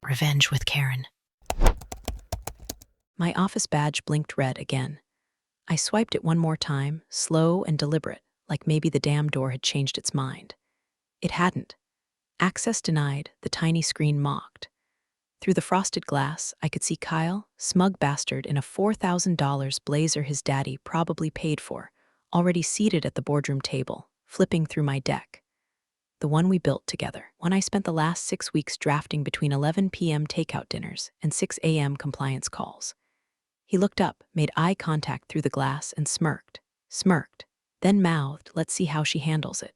Revenge with Karen. My office badge blinked red again. I swiped it one more time, slow and deliberate, like maybe the damn door had changed its mind. It hadn't. Access denied, the tiny screen mocked. Through the frosted glass, I could see Kyle, smug bastard in a $4,000 blazer his daddy probably paid for, already seated at the boardroom table, flipping through my deck. The one we built together, one I spent the last 6 weeks drafting between 11 p.m. takeout dinners and 6 a.m. compliance calls. He looked up, made eye contact through the glass, and smirked, then mouthed, "Let's see how she handles it."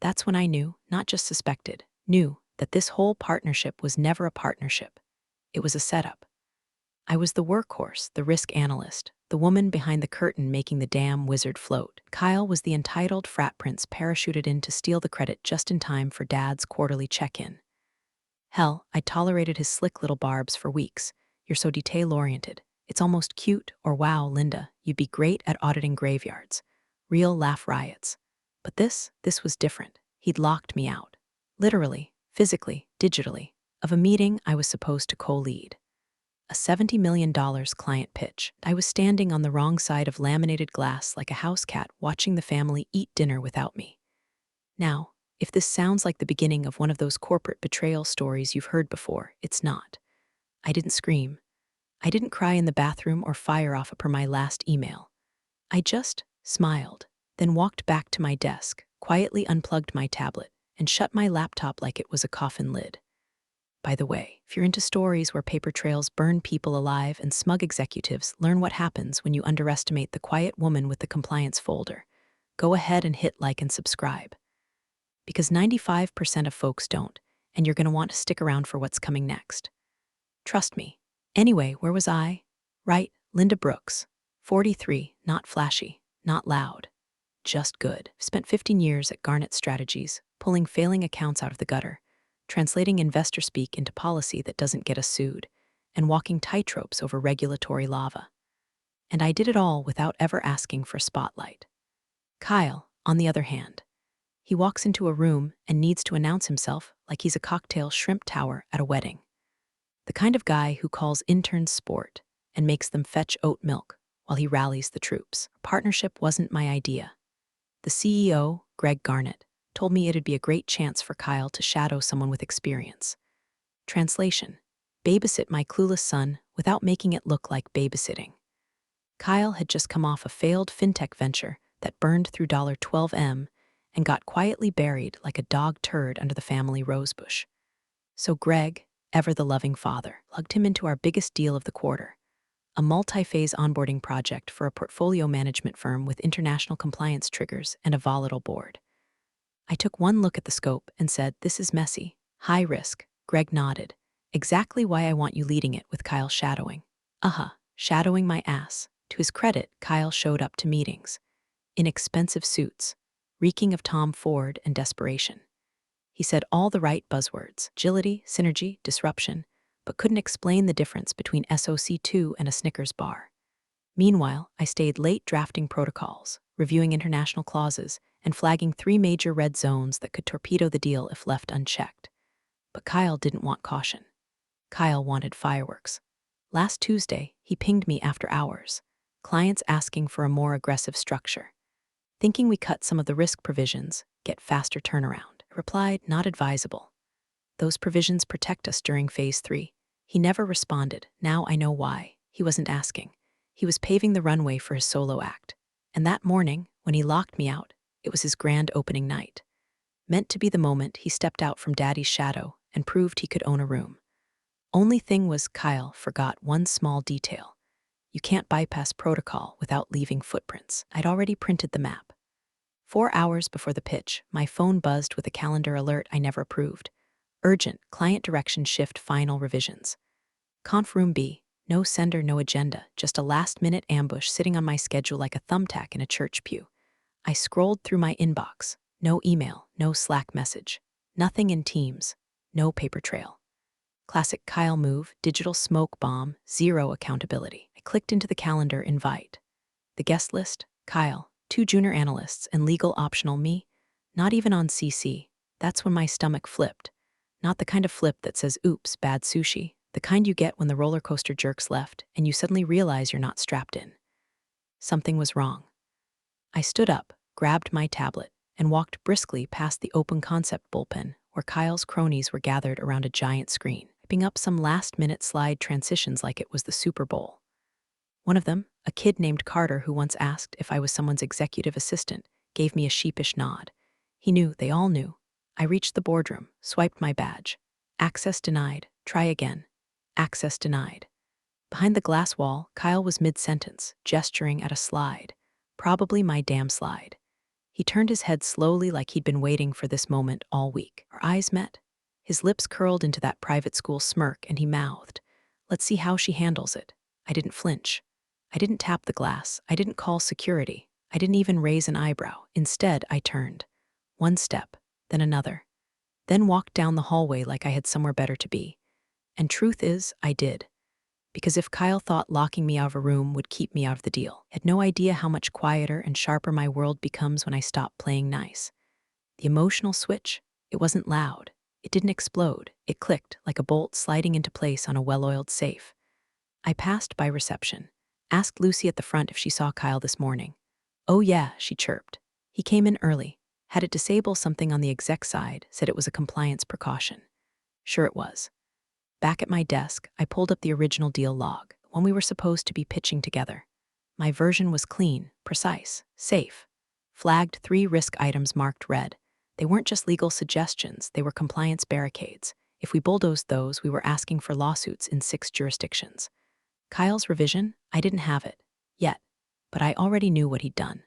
That's when I knew, not just suspected, knew that this whole partnership was never a partnership. It was a setup. I was the workhorse, the risk analyst, the woman behind the curtain making the damn wizard float. Kyle was the entitled frat prince parachuted in to steal the credit just in time for Dad's quarterly check-in. Hell, I tolerated his slick little barbs for weeks. "You're so detail-oriented. It's almost cute," or "Wow, Linda, you'd be great at auditing graveyards." Real laugh riots. But this was different. He'd locked me out. Literally, physically, digitally, of a meeting I was supposed to co-lead. A $70 million client pitch. I was standing on the wrong side of laminated glass like a house cat watching the family eat dinner without me. Now, if this sounds like the beginning of one of those corporate betrayal stories you've heard before, it's not. I didn't scream. I didn't cry in the bathroom or fire off per my last email. I just smiled, then walked back to my desk, quietly unplugged my tablet, and shut my laptop like it was a coffin lid. By the way, if you're into stories where paper trails burn people alive and smug executives learn what happens when you underestimate the quiet woman with the compliance folder, go ahead and hit like and subscribe. Because 95% of folks don't, and you're going to want to stick around for what's coming next. Trust me. Anyway, where was I? Right, Linda Brooks. 43, not flashy, not loud. Just good. Spent 15 years at Garnet Strategies, pulling failing accounts out of the gutter, translating investor speak into policy that doesn't get us sued, and walking tightropes over regulatory lava. And I did it all without ever asking for a spotlight. Kyle, on the other hand, he walks into a room and needs to announce himself like he's a cocktail shrimp tower at a wedding. The kind of guy who calls interns sport and makes them fetch oat milk while he rallies the troops. Partnership wasn't my idea. The CEO, Greg Garnett, told me it'd be a great chance for Kyle to shadow someone with experience. Translation: babysit my clueless son without making it look like babysitting. Kyle had just come off a failed fintech venture that burned through $12M and got quietly buried like a dog turd under the family rosebush. So Greg, ever the loving father, lugged him into our biggest deal of the quarter, a multi-phase onboarding project for a portfolio management firm with international compliance triggers and a volatile board. I took one look at the scope and said, "This is messy, high risk." Greg nodded. "Exactly why I want you leading it with Kyle shadowing." Shadowing my ass. To his credit, Kyle showed up to meetings. In expensive suits, reeking of Tom Ford and desperation. He said all the right buzzwords: agility, synergy, disruption, but couldn't explain the difference between SOC2 and a Snickers bar. Meanwhile, I stayed late drafting protocols, reviewing international clauses, and flagging 3 major red zones that could torpedo the deal if left unchecked. But Kyle didn't want caution. Kyle wanted fireworks. Last Tuesday, he pinged me after hours, clients asking for a more aggressive structure. Thinking we cut some of the risk provisions, get faster turnaround. I replied, "Not advisable. Those provisions protect us during phase 3. He never responded. Now I know why. He wasn't asking. He was paving the runway for his solo act. And that morning, when he locked me out, it was his grand opening night. Meant to be the moment he stepped out from Daddy's shadow and proved he could own a room. Only thing was, Kyle forgot one small detail. You can't bypass protocol without leaving footprints. I'd already printed the map. 4 hours before the pitch, my phone buzzed with a calendar alert I never approved. Urgent, client direction shift, final revisions. Conf room B, no sender, no agenda, just a last-minute ambush sitting on my schedule like a thumbtack in a church pew. I scrolled through my inbox. No email, no Slack message. Nothing in Teams. No paper trail. Classic Kyle move, digital smoke bomb, zero accountability. I clicked into the calendar invite. The guest list, Kyle, 2 junior analysts, and legal optional me. Not even on CC. That's when my stomach flipped. Not the kind of flip that says, oops, bad sushi. The kind you get when the roller coaster jerks left and you suddenly realize you're not strapped in. Something was wrong. I stood up, grabbed my tablet, and walked briskly past the open concept bullpen where Kyle's cronies were gathered around a giant screen, typing up some last-minute slide transitions like it was the Super Bowl. One of them, a kid named Carter who once asked if I was someone's executive assistant, gave me a sheepish nod. He knew, they all knew. I reached the boardroom, swiped my badge. Access denied. Try again. Access denied. Behind the glass wall, Kyle was mid-sentence, gesturing at a slide. Probably my damn slide. He turned his head slowly like he'd been waiting for this moment all week. Our eyes met. His lips curled into that private school smirk and he mouthed, "Let's see how she handles it." I didn't flinch. I didn't tap the glass. I didn't call security. I didn't even raise an eyebrow. Instead, I turned. One step, then another. Then walked down the hallway like I had somewhere better to be. And truth is, I did. Because if Kyle thought locking me out of a room would keep me out of the deal, I had no idea how much quieter and sharper my world becomes when I stop playing nice. The emotional switch, it wasn't loud. It didn't explode. It clicked like a bolt sliding into place on a well-oiled safe. I passed by reception. Asked Lucy at the front if she saw Kyle this morning. "Oh yeah," she chirped. "He came in early. Had it disable something on the exec side, said it was a compliance precaution." Sure it was. Back at my desk, I pulled up the original deal log, the one we were supposed to be pitching together. My version was clean, precise, safe. Flagged 3 risk items marked red. They weren't just legal suggestions, they were compliance barricades. If we bulldozed those, we were asking for lawsuits in 6 jurisdictions. Kyle's revision? I didn't have it. Yet. But I already knew what he'd done.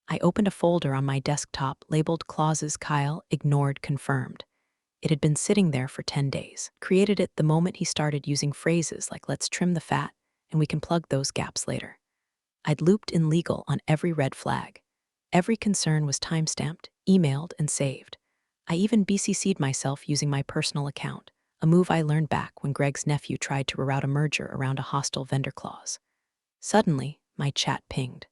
I opened a folder on my desktop labeled Clauses Kyle Ignored Confirmed. It had been sitting there for 10 days. Created it the moment he started using phrases like "let's trim the fat, and we can plug those gaps later." I'd looped in legal on every red flag. Every concern was timestamped, emailed, and saved. I even BCC'd myself using my personal account, a move I learned back when Greg's nephew tried to reroute a merger around a hostile vendor clause. Suddenly, my chat pinged.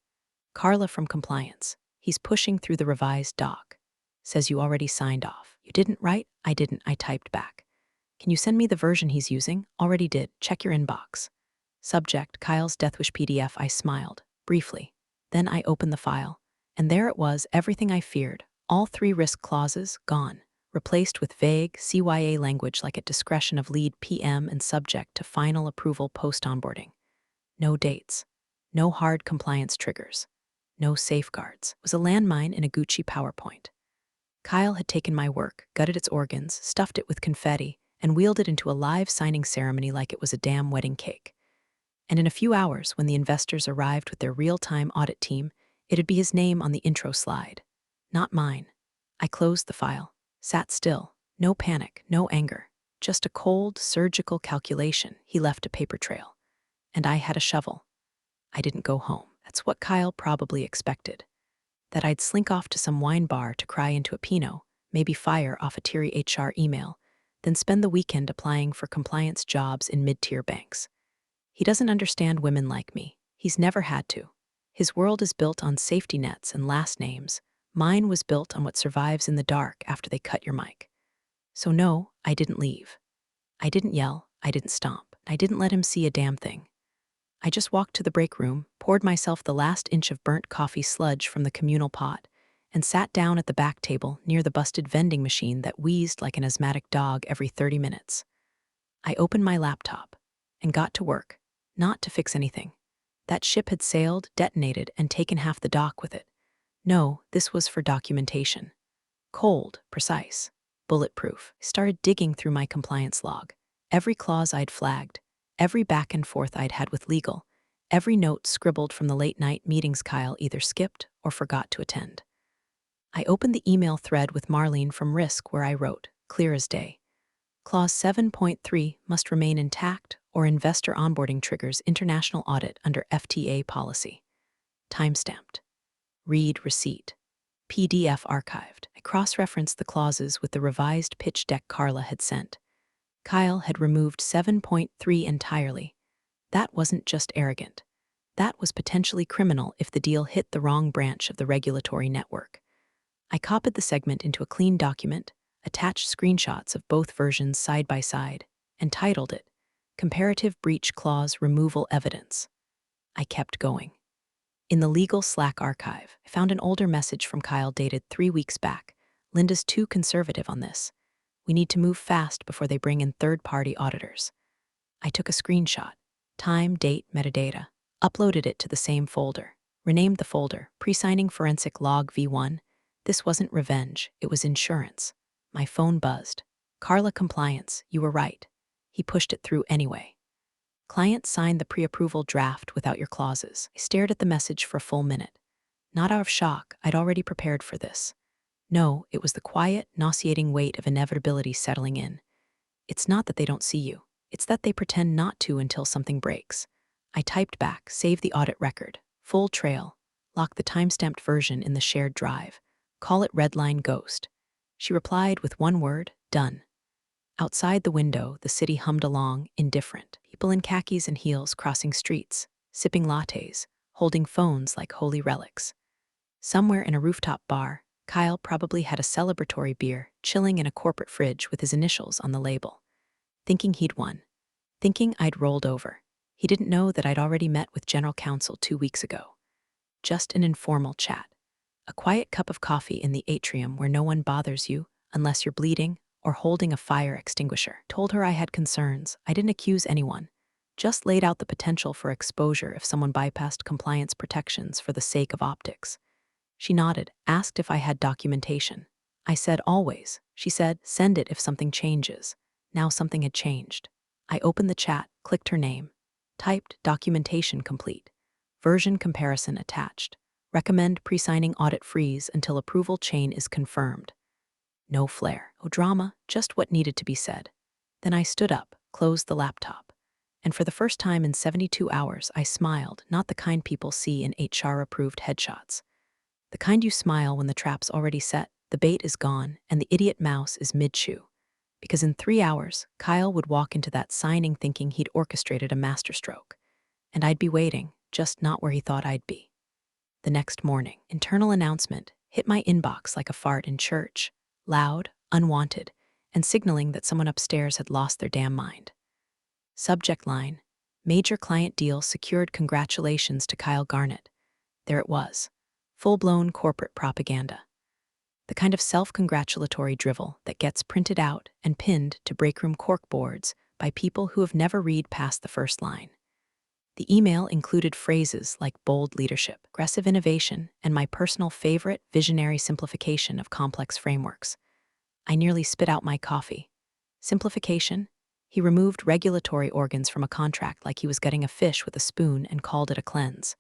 "Carla from compliance. He's pushing through the revised doc. Says you already signed off." "You didn't, right?" "I didn't," I typed back. "Can you send me the version he's using?" "Already did. Check your inbox." Subject, Kyle's Deathwish PDF. I smiled, briefly. Then I opened the file. And there it was, everything I feared. All 3 risk clauses, gone. Replaced with vague, CYA language like at discretion of lead PM and subject to final approval post-onboarding. No dates. No hard compliance triggers. No safeguards. It was a landmine in a Gucci PowerPoint. Kyle had taken my work, gutted its organs, stuffed it with confetti, and wheeled it into a live signing ceremony like it was a damn wedding cake. And in a few hours, when the investors arrived with their real-time audit team, it'd be his name on the intro slide. Not mine. I closed the file, sat still, no panic, no anger, just a cold, surgical calculation. He left a paper trail. And I had a shovel. I didn't go home. That's what Kyle probably expected. That I'd slink off to some wine bar to cry into a Pinot, maybe fire off a teary HR email, then spend the weekend applying for compliance jobs in mid-tier banks. He doesn't understand women like me. He's never had to. His world is built on safety nets and last names. Mine was built on what survives in the dark after they cut your mic. So no, I didn't leave. I didn't yell, I didn't stomp, I didn't let him see a damn thing. I just walked to the break room, poured myself the last inch of burnt coffee sludge from the communal pot, and sat down at the back table near the busted vending machine that wheezed like an asthmatic dog every 30 minutes. I opened my laptop and got to work, not to fix anything. That ship had sailed, detonated, and taken half the dock with it. No, this was for documentation. Cold, precise, bulletproof. I started digging through my compliance log. Every clause I'd flagged, every back and forth I'd had with legal, every note scribbled from the late-night meetings Kyle either skipped or forgot to attend. I opened the email thread with Marlene from Risk where I wrote, clear as day. Clause 7.3 must remain intact or investor onboarding triggers international audit under FTA policy. Timestamped. Read receipt. PDF archived. I cross-referenced the clauses with the revised pitch deck Carla had sent. Kyle had removed 7.3 entirely. That wasn't just arrogant. That was potentially criminal if the deal hit the wrong branch of the regulatory network. I copied the segment into a clean document. attached screenshots of both versions side by side, and titled it, Comparative Breach Clause Removal Evidence. I kept going. In the legal Slack archive, I found an older message from Kyle dated 3 weeks back. Linda's too conservative on this. We need to move fast before they bring in third-party auditors. I took a screenshot, time, date, metadata, uploaded it to the same folder, renamed the folder, Pre-Signing Forensic Log V1. This wasn't revenge, it was insurance. My phone buzzed. Carla Compliance, you were right. He pushed it through anyway. Client signed the pre-approval draft without your clauses. I stared at the message for a full minute. Not out of shock, I'd already prepared for this. No, it was the quiet, nauseating weight of inevitability settling in. It's not that they don't see you. It's that they pretend not to until something breaks. I typed back, save the audit record, full trail, lock the timestamped version in the shared drive, call it Redline Ghost. She replied with one word, done. Outside the window, the city hummed along, indifferent. People in khakis and heels crossing streets, sipping lattes, holding phones like holy relics. Somewhere in a rooftop bar, Kyle probably had a celebratory beer, chilling in a corporate fridge with his initials on the label. Thinking he'd won. Thinking I'd rolled over. He didn't know that I'd already met with General Counsel 2 weeks ago. Just an informal chat. A quiet cup of coffee in the atrium where no one bothers you unless you're bleeding or holding a fire extinguisher. Told her I had concerns. I didn't accuse anyone. Just laid out the potential for exposure if someone bypassed compliance protections for the sake of optics. She nodded, asked if I had documentation. I said always. She said, send it if something changes. Now something had changed. I opened the chat, clicked her name. Typed, documentation complete. Version comparison attached. Recommend pre-signing audit freeze until approval chain is confirmed. No flair, no drama, just what needed to be said. Then I stood up, closed the laptop. And for the first time in 72 hours, I smiled, not the kind people see in HR-approved headshots. The kind you smile when the trap's already set, the bait is gone, and the idiot mouse is mid-chew. Because in 3 hours, Kyle would walk into that signing thinking he'd orchestrated a masterstroke. And I'd be waiting, just not where he thought I'd be. The next morning, internal announcement hit my inbox like a fart in church, loud, unwanted, and signaling that someone upstairs had lost their damn mind. Subject line, major client deal secured, congratulations to Kyle Garnett. There it was, full-blown corporate propaganda. The kind of self-congratulatory drivel that gets printed out and pinned to breakroom corkboards by people who have never read past the first line. The email included phrases like bold leadership, aggressive innovation, and my personal favorite, visionary simplification of complex frameworks. I nearly spit out my coffee. Simplification? He removed regulatory organs from a contract like he was gutting a fish with a spoon and called it a cleanse.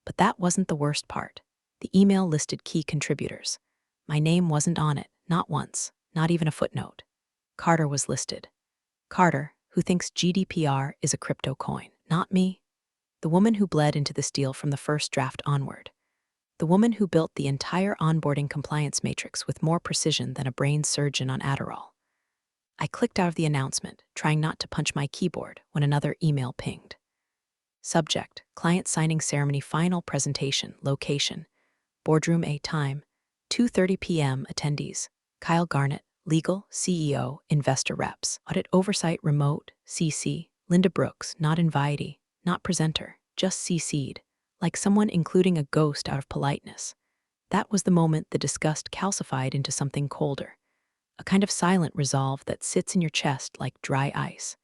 But that wasn't the worst part. The email listed key contributors. My name wasn't on it, not once, not even a footnote. Carter was listed. Carter, who thinks GDPR is a crypto coin. Not me. The woman who bled into this deal from the first draft onward. The woman who built the entire onboarding compliance matrix with more precision than a brain surgeon on Adderall. I clicked out of the announcement, trying not to punch my keyboard when another email pinged. Subject, client signing ceremony, final presentation, location, boardroom A, time, 2:30 p.m. Attendees, Kyle Garnett, legal, CEO, investor reps. Audit oversight, remote, CC, Linda Brooks, not invitee, not presenter, just CC'd, like someone including a ghost out of politeness. That was the moment the disgust calcified into something colder. A kind of silent resolve that sits in your chest like dry ice.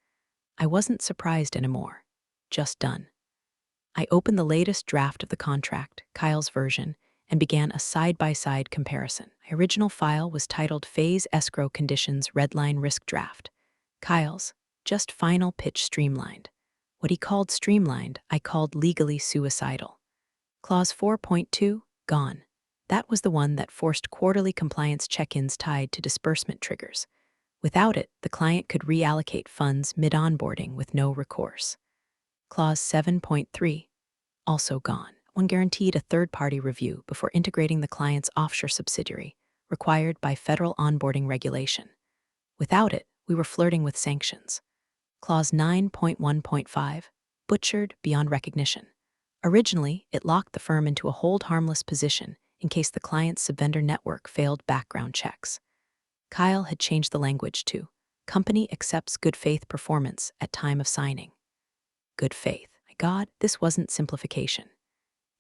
I wasn't surprised anymore. Just done. I opened the latest draft of the contract, Kyle's version, and began a side-by-side comparison. My original file was titled Phase Escrow Conditions Redline Risk Draft. Kyle's, just final pitch streamlined. What he called streamlined, I called legally suicidal. Clause 4.2, gone. That was the one that forced quarterly compliance check-ins tied to disbursement triggers. Without it, the client could reallocate funds mid-onboarding with no recourse. Clause 7.3, also gone. One guaranteed a third-party review before integrating the client's offshore subsidiary, required by federal onboarding regulation. Without it, we were flirting with sanctions. Clause 9.1.5, butchered beyond recognition. Originally, it locked the firm into a hold harmless position in case the client's subvendor network failed background checks. Kyle had changed the language to, company accepts good faith performance at time of signing. Good faith. My God, this wasn't simplification.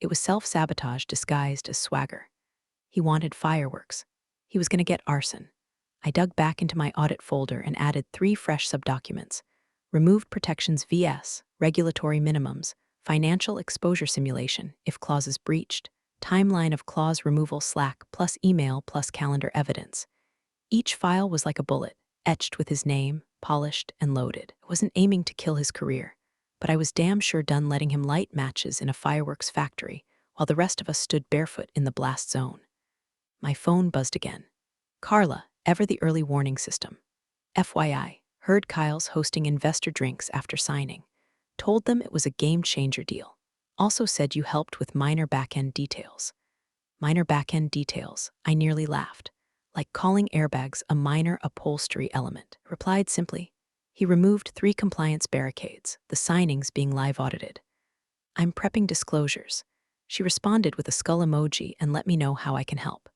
It was self-sabotage disguised as swagger. He wanted fireworks. He was going to get arson. I dug back into my audit folder and added 3 fresh subdocuments. Removed protections vs. regulatory minimums, financial exposure simulation if clauses breached, timeline of clause removal Slack plus email plus calendar evidence. Each file was like a bullet, etched with his name, polished and loaded. I wasn't aiming to kill his career, but I was damn sure done letting him light matches in a fireworks factory while the rest of us stood barefoot in the blast zone. My phone buzzed again. Carla, ever the early warning system. FYI, heard Kyle's hosting investor drinks after signing. Told them it was a game-changer deal. Also said you helped with minor back-end details. Minor back-end details, I nearly laughed. Like calling airbags a minor upholstery element. Replied simply. He removed 3 compliance barricades, the signings being live audited. I'm prepping disclosures. She responded with a skull emoji and let me know how I can help.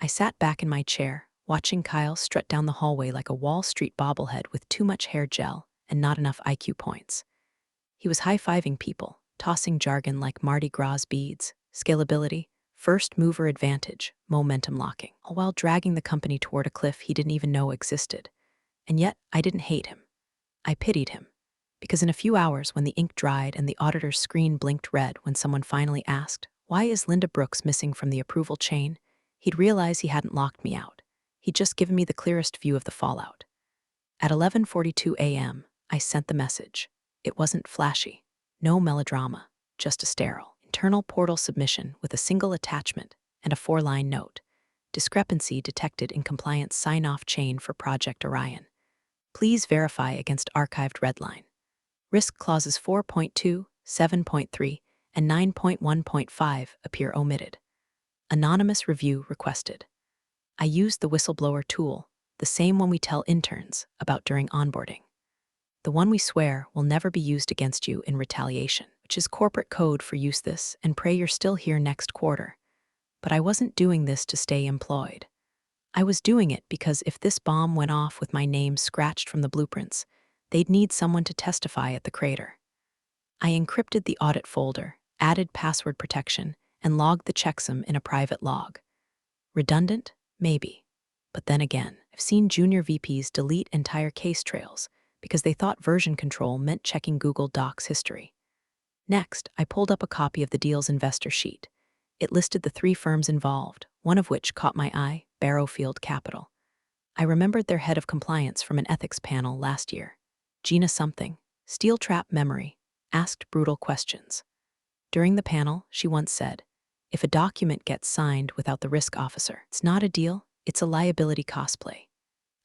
I sat back in my chair, watching Kyle strut down the hallway like a Wall Street bobblehead with too much hair gel and not enough IQ points. He was high-fiving people, tossing jargon like Mardi Gras beads, scalability, first mover advantage, momentum locking, all while dragging the company toward a cliff he didn't even know existed. And yet, I didn't hate him. I pitied him. Because in a few hours, when the ink dried and the auditor's screen blinked red when someone finally asked, "Why is Linda Brooks missing from the approval chain?" he'd realize he hadn't locked me out. He'd just given me the clearest view of the fallout. At 11:42 a.m., I sent the message. It wasn't flashy. No melodrama, just a sterile, internal portal submission with a single attachment and a 4-line note. Discrepancy detected in compliance sign-off chain for Project Orion. Please verify against archived redline. Risk clauses 4.2, 7.3, and 9.1.5 appear omitted. Anonymous review requested. I used the whistleblower tool, the same one we tell interns about during onboarding. The one we swear will never be used against you in retaliation, which is corporate code for use this and pray you're still here next quarter. But I wasn't doing this to stay employed. I was doing it because if this bomb went off with my name scratched from the blueprints, they'd need someone to testify at the crater. I encrypted the audit folder, added password protection, and logged the checksum in a private log. Redundant? Maybe. But then again, I've seen junior VPs delete entire case trails because they thought version control meant checking Google Docs history. Next, I pulled up a copy of the deal's investor sheet. It listed the 3 firms involved, one of which caught my eye, Barrowfield Capital. I remembered their head of compliance from an ethics panel last year. Gina something, steel trap memory, asked brutal questions. During the panel, she once said, "If a document gets signed without the risk officer, it's not a deal, it's a liability cosplay."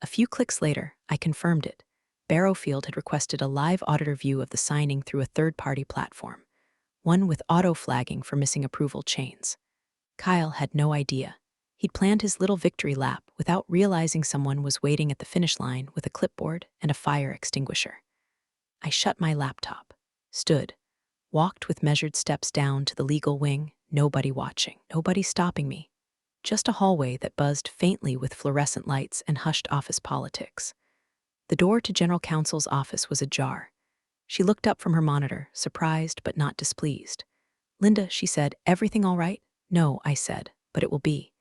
A few clicks later, I confirmed it. Barrowfield had requested a live auditor view of the signing through a third-party platform, one with auto-flagging for missing approval chains. Kyle had no idea. He'd planned his little victory lap without realizing someone was waiting at the finish line with a clipboard and a fire extinguisher. I shut my laptop, stood, walked with measured steps down to the legal wing, nobody watching, nobody stopping me. Just a hallway that buzzed faintly with fluorescent lights and hushed office politics. The door to General Counsel's office was ajar. She looked up from her monitor, surprised but not displeased. "Linda," she said, "everything all right?" "No," I said, "but it will be."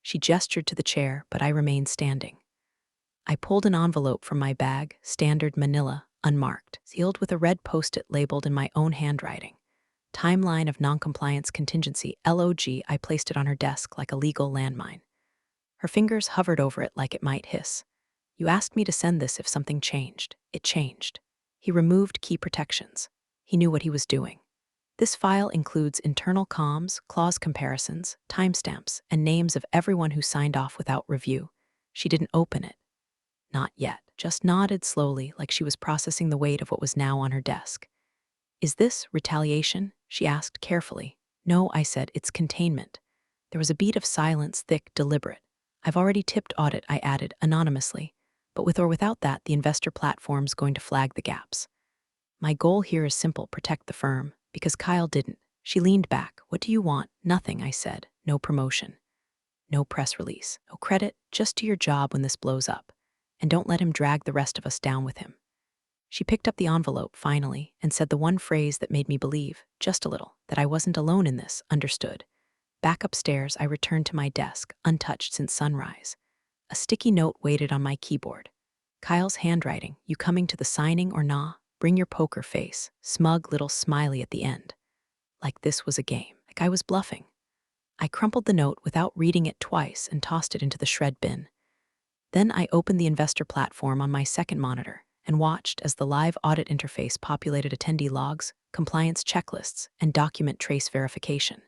She gestured to the chair, but I remained standing. I pulled an envelope from my bag, standard manila, unmarked, sealed with a red post-it labeled in my own handwriting. Timeline of noncompliance contingency, LOG. I placed it on her desk like a legal landmine. Her fingers hovered over it like it might hiss. "You asked me to send this if something changed. It changed." He removed key protections. He knew what he was doing. This file includes internal comms, clause comparisons, timestamps, and names of everyone who signed off without review. She didn't open it. Not yet, just nodded slowly like she was processing the weight of what was now on her desk. "Is this retaliation?" she asked carefully. "No," I said, "it's containment." There was a beat of silence, thick, deliberate. "I've already tipped audit," I added, anonymously. "But with or without that, the investor platform's going to flag the gaps. My goal here is simple, protect the firm." Because Kyle didn't. She leaned back. "What do you want?" "Nothing," I said. "No promotion." no press release, no credit, just do your job when this blows up. And don't let him drag the rest of us down with him. She picked up the envelope, finally, and said the one phrase that made me believe, just a little, that I wasn't alone in this, understood. Back upstairs, I returned to my desk, untouched since sunrise. A sticky note waited on my keyboard. Kyle's handwriting, you coming to the signing or nah? Bring your poker face, smug little smiley at the end. Like this was a game, like I was bluffing. I crumpled the note without reading it twice and tossed it into the shred bin. Then I opened the investor platform on my second monitor and watched as the live audit interface populated attendee logs, compliance checklists, and document trace verification.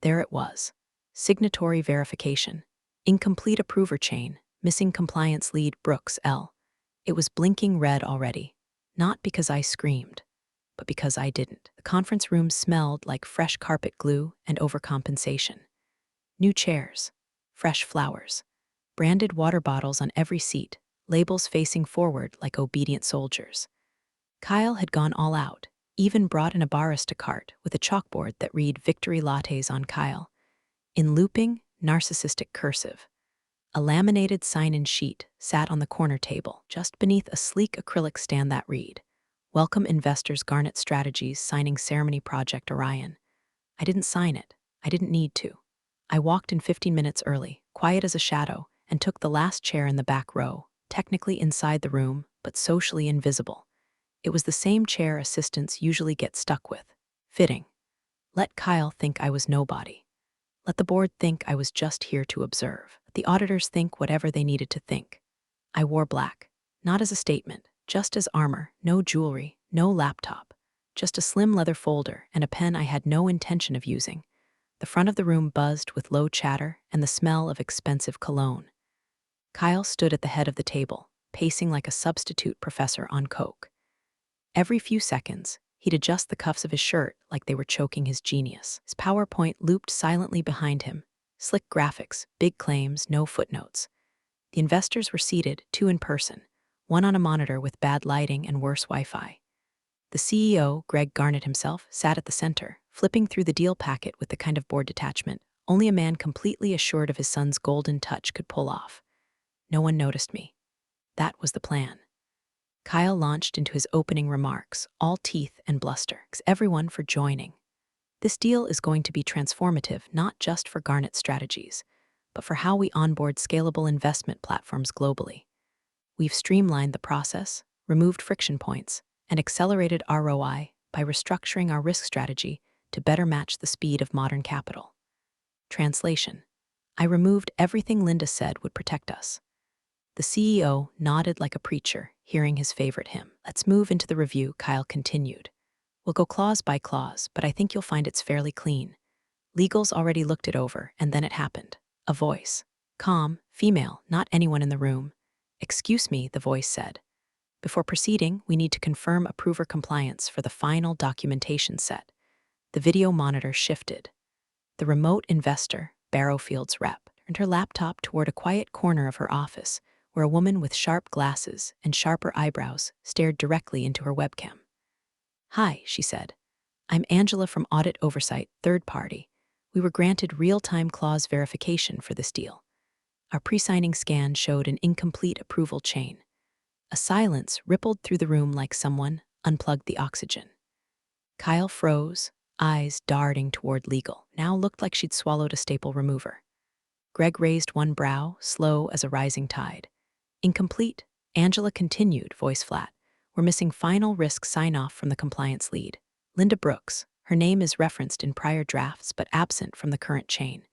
There it was. Signatory verification. Incomplete approver chain. Missing compliance lead Brooks L. It was blinking red already. Not because I screamed, but because I didn't. The conference room smelled like fresh carpet glue and overcompensation. New chairs. Fresh flowers. Branded water bottles on every seat. Labels facing forward like obedient soldiers. Kyle had gone all out. Even brought in a barista cart with a chalkboard that read Victory Lattes on Kyle. In looping, narcissistic cursive. A laminated sign-in sheet sat on the corner table, just beneath a sleek acrylic stand that read, Welcome Investors Garnet Strategies Signing Ceremony Project Orion. I didn't sign it. I didn't need to. I walked in 15 minutes early, quiet as a shadow, and took the last chair in the back row, technically inside the room, but socially invisible. It was the same chair assistants usually get stuck with. Fitting. Let Kyle think I was nobody. Let the board think I was just here to observe. Let the auditors think whatever they needed to think. I wore black, not as a statement, just as armor, no jewelry, no laptop, just a slim leather folder and a pen I had no intention of using. The front of the room buzzed with low chatter and the smell of expensive cologne. Kyle stood at the head of the table, pacing like a substitute professor on coke. Every few seconds, he'd adjust the cuffs of his shirt like they were choking his genius. His PowerPoint looped silently behind him. Slick graphics, big claims, no footnotes. The investors were seated, two in person, one on a monitor with bad lighting and worse Wi-Fi. The CEO, Greg Garnett himself, sat at the center, flipping through the deal packet with the kind of board detachment only a man completely assured of his son's golden touch could pull off. No one noticed me. That was the plan. Kyle launched into his opening remarks, all teeth and bluster. Thanks everyone for joining. This deal is going to be transformative not just for Garnet Strategies, but for how we onboard scalable investment platforms globally. We've streamlined the process, removed friction points, and accelerated ROI by restructuring our risk strategy to better match the speed of modern capital. Translation: I removed everything Linda said would protect us. The CEO nodded like a preacher, hearing his favorite hymn. Let's move into the review, Kyle continued. We'll go clause by clause, but I think you'll find it's fairly clean. Legals already looked it over, and then it happened. A voice. Calm, female, not anyone in the room. Excuse me, the voice said. Before proceeding, we need to confirm approver compliance for the final documentation set. The video monitor shifted. The remote investor, Barrowfield's rep, turned her laptop toward a quiet corner of her office, where a woman with sharp glasses and sharper eyebrows stared directly into her webcam. Hi, she said. I'm Angela from Audit Oversight, third party. We were granted real-time clause verification for this deal. Our pre-signing scan showed an incomplete approval chain. A silence rippled through the room like someone unplugged the oxygen. Kyle froze, eyes darting toward legal. Now looked like she'd swallowed a staple remover. Greg raised one brow, slow as a rising tide. Incomplete, Angela continued, voice flat. We're missing final risk sign-off from the compliance lead. Linda Brooks. Her name is referenced in prior drafts but absent from the current chain.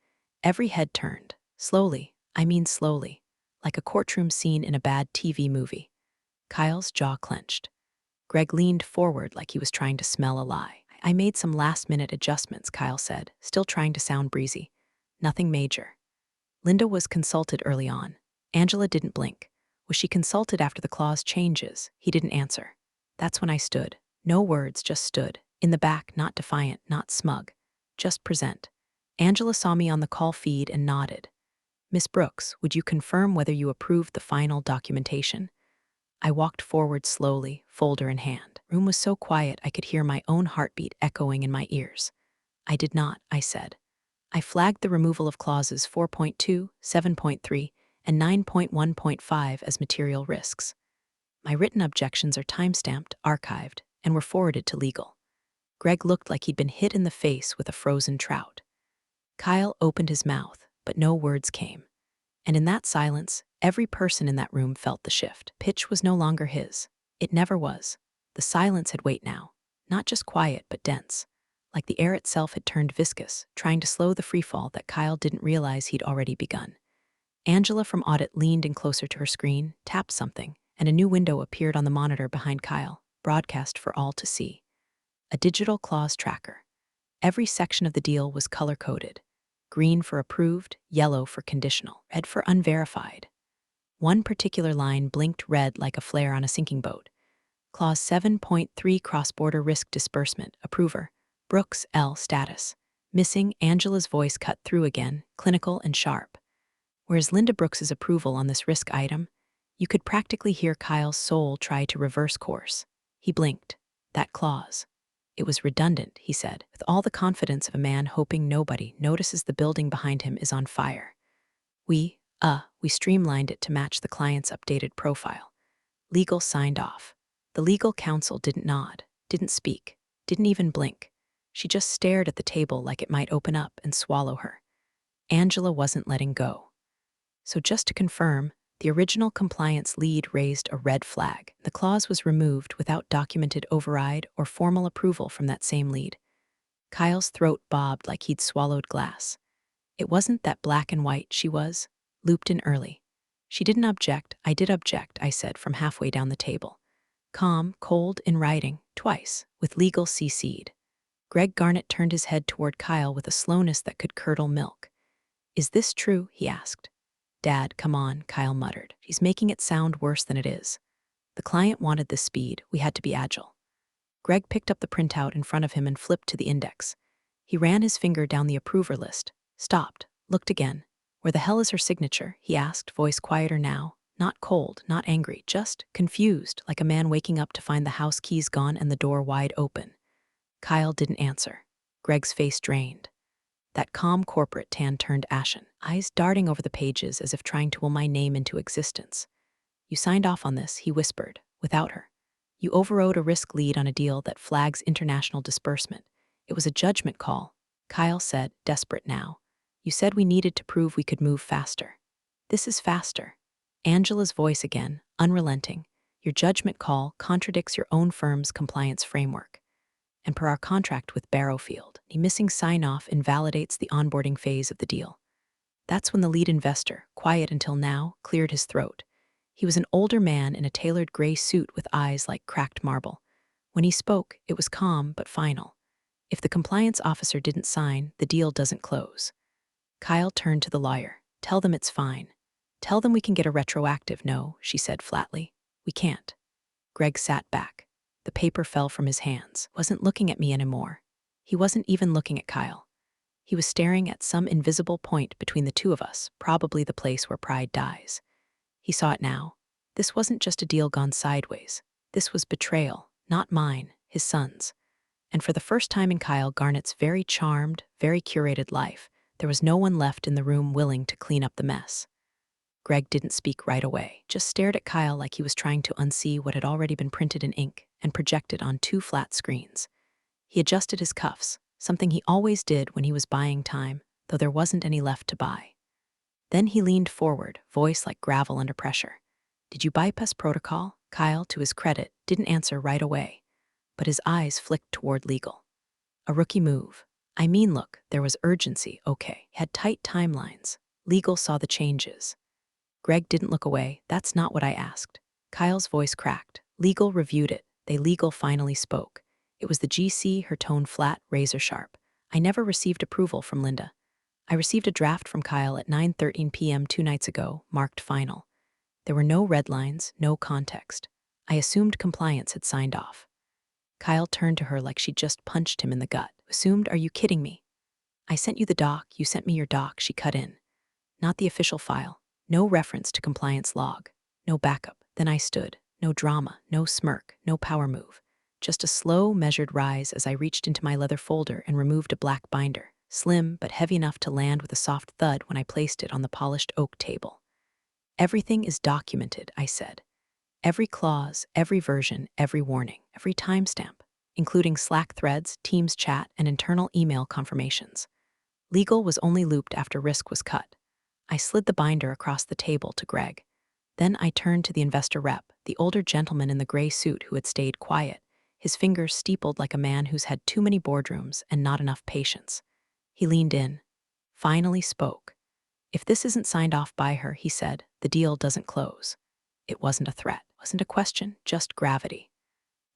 Every head turned. Slowly, I mean slowly. Like a courtroom scene in a bad TV movie. Kyle's jaw clenched. Greg leaned forward like he was trying to smell a lie. I made some last-minute adjustments, Kyle said, still trying to sound breezy. Nothing major. Linda was consulted early on. Angela didn't blink. Was she consulted after the clause changes? He didn't answer. That's when I stood. No words, just stood. In the back, not defiant, not smug. Just present. Angela saw me on the call feed and nodded. Miss Brooks, would you confirm whether you approved the final documentation? I walked forward slowly, folder in hand. The room was so quiet I could hear my own heartbeat echoing in my ears. I did not, I said. I flagged the removal of clauses 4.2, 7.3, and 9.1.5 as material risks. My written objections are timestamped, archived, and were forwarded to legal. Greg looked like he'd been hit in the face with a frozen trout. Kyle opened his mouth, but no words came. And in that silence, every person in that room felt the shift. Pitch was no longer his. It never was. The silence had weight now, not just quiet but dense, like the air itself had turned viscous, trying to slow the freefall that Kyle didn't realize he'd already begun. Angela from Audit leaned in closer to her screen, tapped something, and a new window appeared on the monitor behind Kyle, broadcast for all to see. A digital clause tracker. Every section of the deal was color-coded. Green for approved, yellow for conditional, red for unverified. One particular line blinked red like a flare on a sinking boat. Clause 7.3 cross-border risk disbursement, approver, Brooks L. status. Missing, Angela's voice cut through again, clinical and sharp. Whereas Linda Brooks's approval on this risk item, you could practically hear Kyle's soul try to reverse course. He blinked. That clause. It was redundant, he said, with all the confidence of a man hoping nobody notices the building behind him is on fire. We streamlined it to match the client's updated profile. Legal signed off. The legal counsel didn't nod, didn't speak, didn't even blink. She just stared at the table like it might open up and swallow her. Angela wasn't letting go. So just to confirm, the original compliance lead raised a red flag. The clause was removed without documented override or formal approval from that same lead. Kyle's throat bobbed like he'd swallowed glass. It wasn't that black and white she was, looped in early. She didn't object, I said from halfway down the table. Calm, cold, in writing, twice, with legal CC'd. Greg Garnett turned his head toward Kyle with a slowness that could curdle milk. Is this true? He asked. Dad, come on, Kyle muttered. She's making it sound worse than it is. The client wanted this speed, we had to be agile. Greg picked up the printout in front of him and flipped to the index. He ran his finger down the approver list, stopped, looked again. Where the hell is her signature? He asked, voice quieter now. Not cold, not angry, just confused, like a man waking up to find the house keys gone and the door wide open. Kyle didn't answer. Greg's face drained. That calm corporate tan turned ashen, eyes darting over the pages as if trying to will my name into existence. You signed off on this, he whispered, without her. You overrode a risk lead on a deal that flags international disbursement. It was a judgment call, Kyle said, desperate now. You said we needed to prove we could move faster. This is faster. Angela's voice again, unrelenting. Your judgment call contradicts your own firm's compliance framework. And per our contract with Barrowfield, the missing sign-off invalidates the onboarding phase of the deal. That's when the lead investor, quiet until now, cleared his throat. He was an older man in a tailored gray suit with eyes like cracked marble. When he spoke, it was calm but final. If the compliance officer didn't sign, the deal doesn't close. Kyle turned to the lawyer. Tell them it's fine. Tell them we can get a retroactive no, she said flatly. We can't. Greg sat back. The paper fell from his hands. Wasn't looking at me anymore. He wasn't even looking at Kyle. He was staring at some invisible point between the two of us, probably the place where pride dies. He saw it now. This wasn't just a deal gone sideways. This was betrayal, not mine, his son's. And for the first time in Kyle Garnett's very charmed, very curated life, there was no one left in the room willing to clean up the mess. Greg didn't speak right away, just stared at Kyle like he was trying to unsee what had already been printed in ink and projected on two flat screens. He adjusted his cuffs, something he always did when he was buying time, though there wasn't any left to buy. Then he leaned forward, voice like gravel under pressure. Did you bypass protocol? Kyle, to his credit, didn't answer right away, but his eyes flicked toward legal. A rookie move. I mean, look, there was urgency, okay. Had tight timelines. Legal saw the changes. Greg didn't look away. That's not what I asked. Kyle's voice cracked. Legal reviewed it. Legal finally spoke. It was the GC, her tone flat, razor sharp. I never received approval from Linda. I received a draft from Kyle at 9:13 p.m. 2 nights ago, marked final. There were no red lines, no context. I assumed compliance had signed off. Kyle turned to her like she'd just punched him in the gut. Assumed, are you kidding me? I sent you the doc, you sent me your doc, she cut in. Not the official file. No reference to compliance log. No backup. Then I stood. No drama, no smirk, no power move. Just a slow, measured rise as I reached into my leather folder and removed a black binder. slim but heavy enough to land with a soft thud when I placed it on the polished oak table. "Everything is documented," I said. "Every clause, every version, every warning, every timestamp, including Slack threads, Teams chat, and internal email confirmations. Legal was only looped after risk was cut." I slid the binder across the table to Greg. Then I turned to the investor rep, the older gentleman in the gray suit who had stayed quiet, his fingers steepled like a man who's had too many boardrooms and not enough patience. He leaned in, finally spoke. "If this isn't signed off by her," he said, "the deal doesn't close." It wasn't a threat, wasn't a question, just gravity.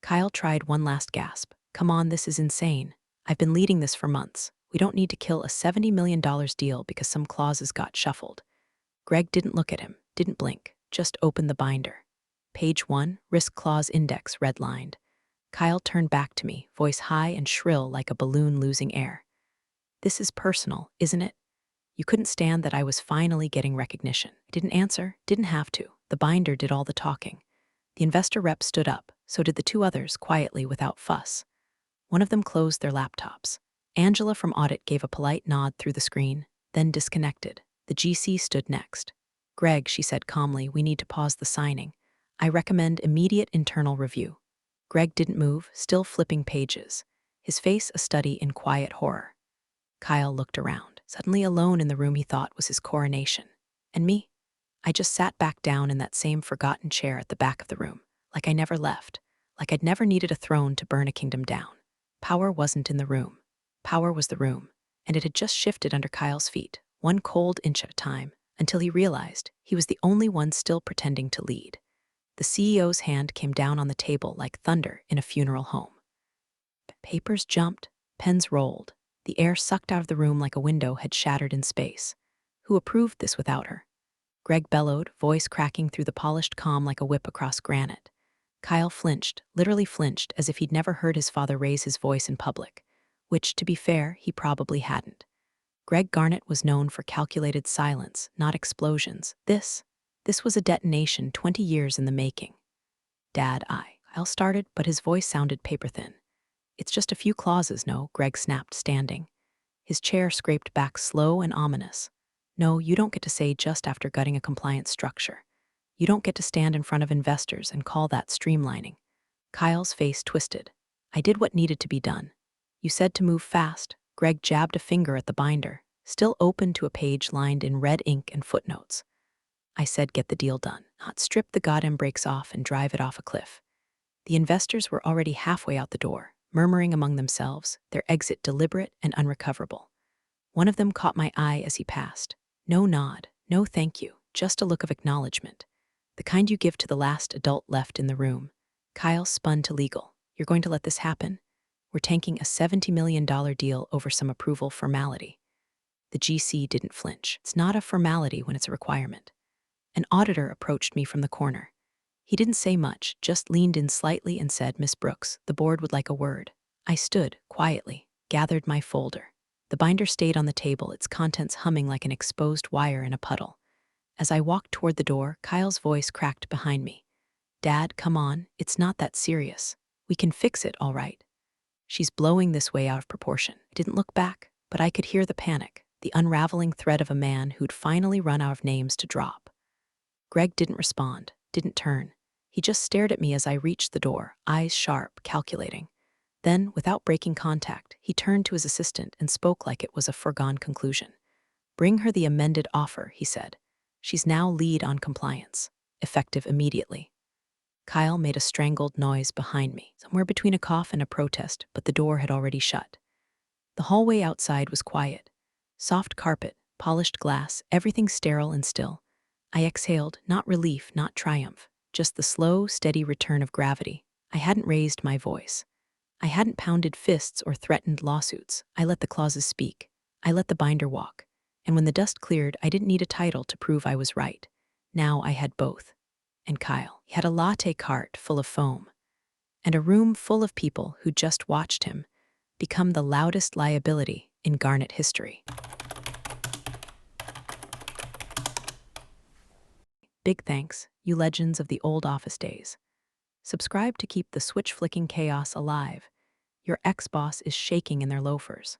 Kyle tried one last gasp. "Come on, this is insane. I've been leading this for months. We don't need to kill a $70 million deal because some clauses got shuffled." Greg didn't look at him, didn't blink, just opened the binder. Page 1, Risk Clause Index, redlined. Kyle turned back to me, voice high and shrill like a balloon losing air. "This is personal, isn't it? You couldn't stand that I was finally getting recognition." I didn't answer, didn't have to. The binder did all the talking. The investor rep stood up, so did the two others, quietly, without fuss. One of them closed their laptops. Angela from Audit gave a polite nod through the screen, then disconnected. The GC stood next. "Greg," she said calmly, "we need to pause the signing. I recommend immediate internal review." Greg didn't move, still flipping pages, his face a study in quiet horror. Kyle looked around, suddenly alone in the room he thought was his coronation. And me? I just sat back down in that same forgotten chair at the back of the room, like I never left, like I'd never needed a throne to burn a kingdom down. Power wasn't in the room. Power was the room, and it had just shifted under Kyle's feet, one cold inch at a time, until he realized he was the only one still pretending to lead. The CEO's hand came down on the table like thunder in a funeral home. Papers jumped, pens rolled. The air sucked out of the room like a window had shattered in space. Who approved this without her? Greg bellowed, voice cracking through the polished calm like a whip across granite. Kyle flinched, literally flinched, as if he'd never heard his father raise his voice in public, which, to be fair, he probably hadn't. Greg Garnett was known for calculated silence, not explosions. This was a detonation 20 years in the making. "Dad, Kyle started, but his voice sounded paper-thin. "It's just a few clauses, no," Greg snapped, standing. His chair scraped back slow and ominous. "No, you don't get to say just after gutting a compliance structure. You don't get to stand in front of investors and call that streamlining." Kyle's face twisted. "I did what needed to be done. You said to move fast." Greg jabbed a finger at the binder, still open to a page lined in red ink and footnotes. "I said get the deal done, not strip the goddamn brakes off and drive it off a cliff." The investors were already halfway out the door, murmuring among themselves, their exit deliberate and unrecoverable. One of them caught my eye as he passed. No nod, no thank you, just a look of acknowledgement. The kind you give to the last adult left in the room. Kyle spun to legal. "You're going to let this happen? We're tanking a $70 million deal over some approval formality." The GC didn't flinch. "It's not a formality when it's a requirement." An auditor approached me from the corner. He didn't say much, just leaned in slightly and said, "Miss Brooks, the board would like a word." I stood, quietly, gathered my folder. The binder stayed on the table, its contents humming like an exposed wire in a puddle. As I walked toward the door, Kyle's voice cracked behind me. "Dad, come on, it's not that serious. We can fix it, all right." She's blowing this way out of proportion. I didn't look back, but I could hear the panic, the unraveling thread of a man who'd finally run out of names to drop. Greg didn't respond, didn't turn. He just stared at me as I reached the door, eyes sharp, calculating. Then, without breaking contact, he turned to his assistant and spoke like it was a foregone conclusion. "Bring her the amended offer," he said. "She's now lead on compliance, effective immediately." Kyle made a strangled noise behind me, somewhere between a cough and a protest, but the door had already shut. The hallway outside was quiet. Soft carpet, polished glass, everything sterile and still. I exhaled, not relief, not triumph, just the slow, steady return of gravity. I hadn't raised my voice. I hadn't pounded fists or threatened lawsuits. I let the clauses speak. I let the binder walk. And when the dust cleared, I didn't need a title to prove I was right. Now I had both. And Kyle, he had a latte cart full of foam. And a room full of people who just watched him become the loudest liability in Garnet history. Big thanks, you legends of the old office days. Subscribe to keep the switch-flicking chaos alive. Your ex-boss is shaking in their loafers.